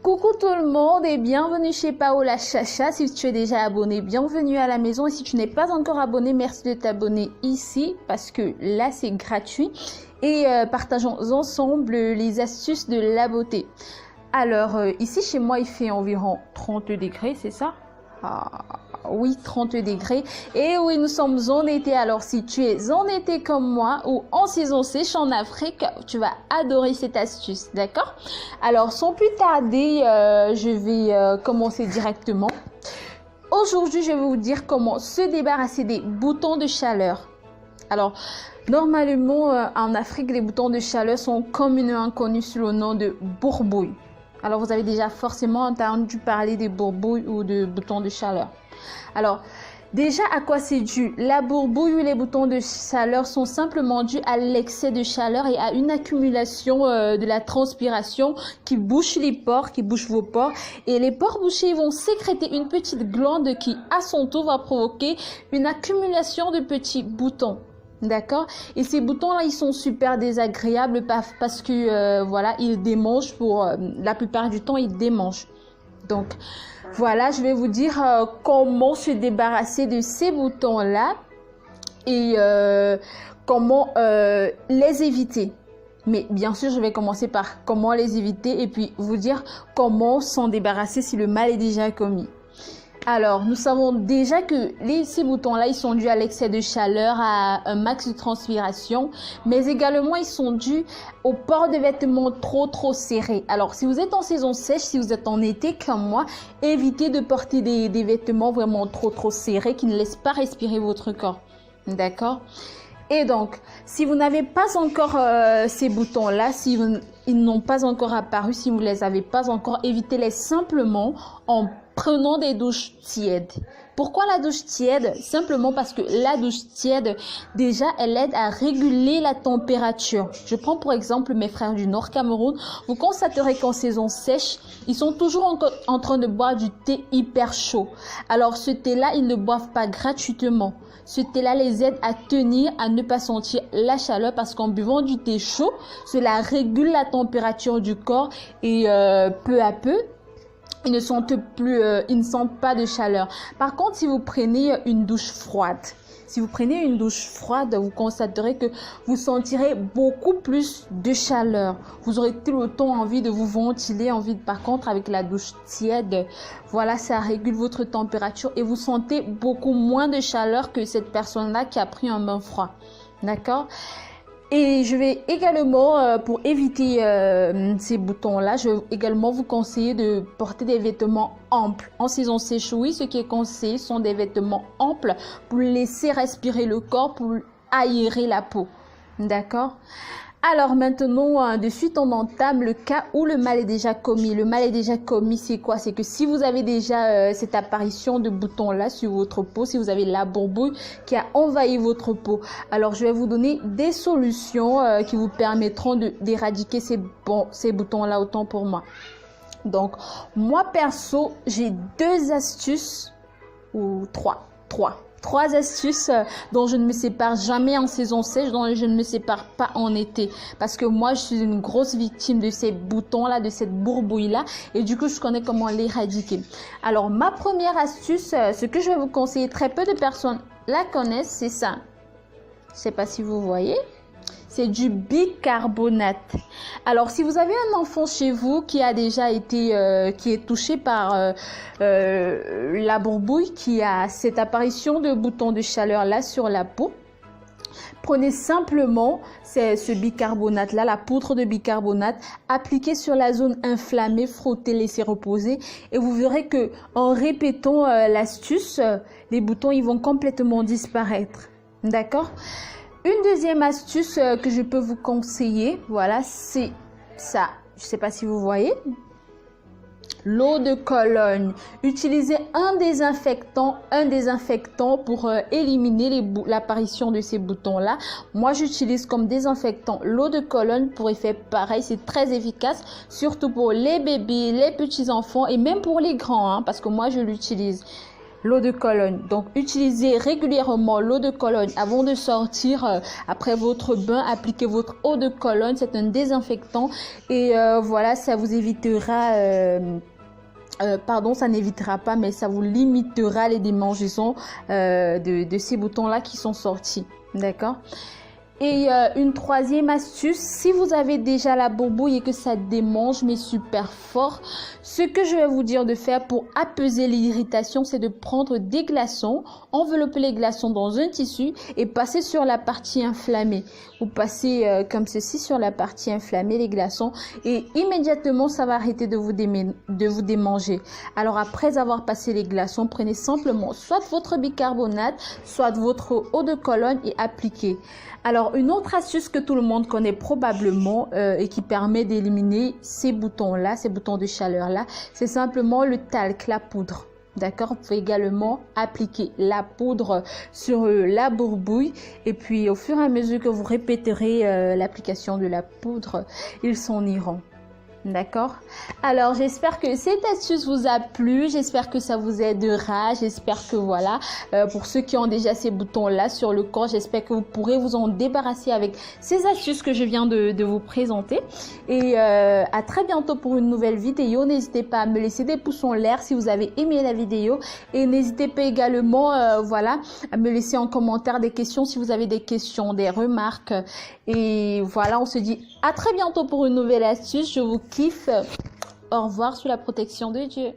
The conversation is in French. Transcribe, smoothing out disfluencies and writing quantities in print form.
Coucou tout le monde et bienvenue chez Paola Chacha. Si tu es déjà abonné, bienvenue à la maison. Et si tu n'es pas encore abonné, merci de t'abonner ici parce que là c'est gratuit. Et partageons ensemble les astuces de la beauté. Alors ici chez moi il fait environ 30 degrés, c'est ça? Oui, 30 degrés. Et oui, nous sommes en été. Alors, si tu es en été comme moi ou en saison sèche en Afrique, tu vas adorer cette astuce, d'accord? Alors, sans plus tarder, je vais commencer directement. Aujourd'hui, je vais vous dire comment se débarrasser des boutons de chaleur. Alors, normalement, en Afrique, les boutons de chaleur sont communément connus sous le nom de bourbouilles. Alors, vous avez déjà forcément entendu parler des bourbouilles ou de boutons de chaleur. Alors, déjà, à quoi c'est dû? La bourbouille ou les boutons de chaleur sont simplement dus à l'excès de chaleur et à une accumulation de la transpiration qui bouche les pores, qui bouche vos pores. Et les pores bouchés vont sécréter une petite glande qui, à son tour, va provoquer une accumulation de petits boutons. D'accord? Et ces boutons-là, ils sont super désagréables parce que, voilà, ils démangent pour la plupart du temps, ils démangent. Donc, voilà, je vais vous dire comment se débarrasser de ces boutons-là et comment les éviter. Mais bien sûr, je vais commencer par comment les éviter et puis vous dire comment s'en débarrasser si le mal est déjà commis. Alors, nous savons déjà que ces boutons-là, ils sont dus à l'excès de chaleur, à un max de transpiration, mais également, ils sont dus au port de vêtements trop serrés. Alors, si vous êtes en saison sèche, si vous êtes en été comme moi, évitez de porter des vêtements vraiment trop serrés qui ne laissent pas respirer votre corps. D'accord? Et donc, si vous n'avez pas encore ces boutons-là, ils n'ont pas encore apparu, si vous ne les avez pas encore, évitez-les simplement en prenant des douches tièdes. Pourquoi la douche tiède? Simplement parce que la douche tiède, déjà, elle aide à réguler la température. Je prends pour exemple mes frères du Nord Cameroun. Vous constaterez qu'en saison sèche, ils sont toujours en train de boire du thé hyper chaud. Alors ce thé-là, ils ne boivent pas gratuitement. Ce thé-là les aide à tenir, à ne pas sentir la chaleur parce qu'en buvant du thé chaud, cela régule la température du corps et peu à peu, ils ne sentent pas de chaleur. Par contre, si vous prenez une douche froide, vous constaterez que vous sentirez beaucoup plus de chaleur. Vous aurez tout le temps envie de vous ventiler. Par contre, avec la douche tiède, voilà, ça régule votre température et vous sentez beaucoup moins de chaleur que cette personne-là qui a pris un bain froid. D'accord? Et je vais également, pour éviter ces boutons-là, je vais également vous conseiller de porter des vêtements amples. En saison sèche, oui, ce qui est conseillé sont des vêtements amples pour laisser respirer le corps, pour aérer la peau. D'accord? Alors maintenant, de suite, on entame le cas où le mal est déjà commis. Le mal est déjà commis, c'est quoi? C'est que si vous avez déjà cette apparition de boutons-là sur votre peau, si vous avez la bourbouille qui a envahi votre peau, alors je vais vous donner des solutions qui vous permettront d'éradiquer ces boutons-là autant pour moi. Donc, moi perso, j'ai deux astuces ou trois astuces dont je ne me sépare jamais en saison sèche, dont je ne me sépare pas en été. Parce que moi, je suis une grosse victime de ces boutons-là, de cette bourbouille-là. Et du coup, je connais comment l'éradiquer. Alors, ma première astuce, ce que je vais vous conseiller, très peu de personnes la connaissent, c'est ça. Je ne sais pas si vous voyez. C'est du bicarbonate. Alors, si vous avez un enfant chez vous qui a déjà été, qui est touché par la bourbouille, qui a cette apparition de boutons de chaleur là sur la peau, prenez simplement ce bicarbonate-là, la poudre de bicarbonate, appliquez sur la zone inflammée, frottez, laissez reposer et vous verrez que en répétant l'astuce, les boutons ils vont complètement disparaître. D'accord? Une deuxième astuce que je peux vous conseiller, voilà, c'est ça. Je ne sais pas si vous voyez. L'eau de Cologne. Utilisez un désinfectant pour éliminer l'apparition de ces boutons-là. Moi, j'utilise comme désinfectant l'eau de Cologne pour effet pareil. C'est très efficace, surtout pour les bébés, les petits-enfants et même pour les grands, hein, parce que moi, je l'utilise. l'eau de Cologne. Donc, utilisez régulièrement l'eau de Cologne avant de sortir. Après votre bain, appliquez votre eau de Cologne. C'est un désinfectant et voilà, ça vous évitera... ça n'évitera pas, mais ça vous limitera les démangeaisons de ces boutons-là qui sont sortis. D'accord? Et une troisième astuce, si vous avez déjà la bourboule et que ça démange mais super fort, ce que je vais vous dire de faire pour apaiser l'irritation, c'est de prendre des glaçons, envelopper les glaçons dans un tissu et passer sur la partie inflammée. Vous passez comme ceci sur la partie inflammée les glaçons et immédiatement ça va arrêter de vous démanger. Alors après avoir passé les glaçons, prenez simplement soit votre bicarbonate, soit votre eau de Cologne et appliquez. Alors, une autre astuce que tout le monde connaît probablement et qui permet d'éliminer ces boutons-là, ces boutons de chaleur-là, c'est simplement le talc, la poudre. D'accord? Vous pouvez également appliquer la poudre sur la bourbouille et puis au fur et à mesure que vous répéterez l'application de la poudre, ils s'en iront. D'accord? Alors, j'espère que cette astuce vous a plu. J'espère que ça vous aidera. J'espère que voilà, pour ceux qui ont déjà ces boutons-là sur le corps, j'espère que vous pourrez vous en débarrasser avec ces astuces que je viens de vous présenter. Et à très bientôt pour une nouvelle vidéo. N'hésitez pas à me laisser des pouces en l'air si vous avez aimé la vidéo. Et n'hésitez pas également, voilà, à me laisser en commentaire des questions si vous avez des questions, des remarques. Et voilà, on se dit à très bientôt pour une nouvelle astuce. Je vous kiffe. Au revoir sous la protection de Dieu.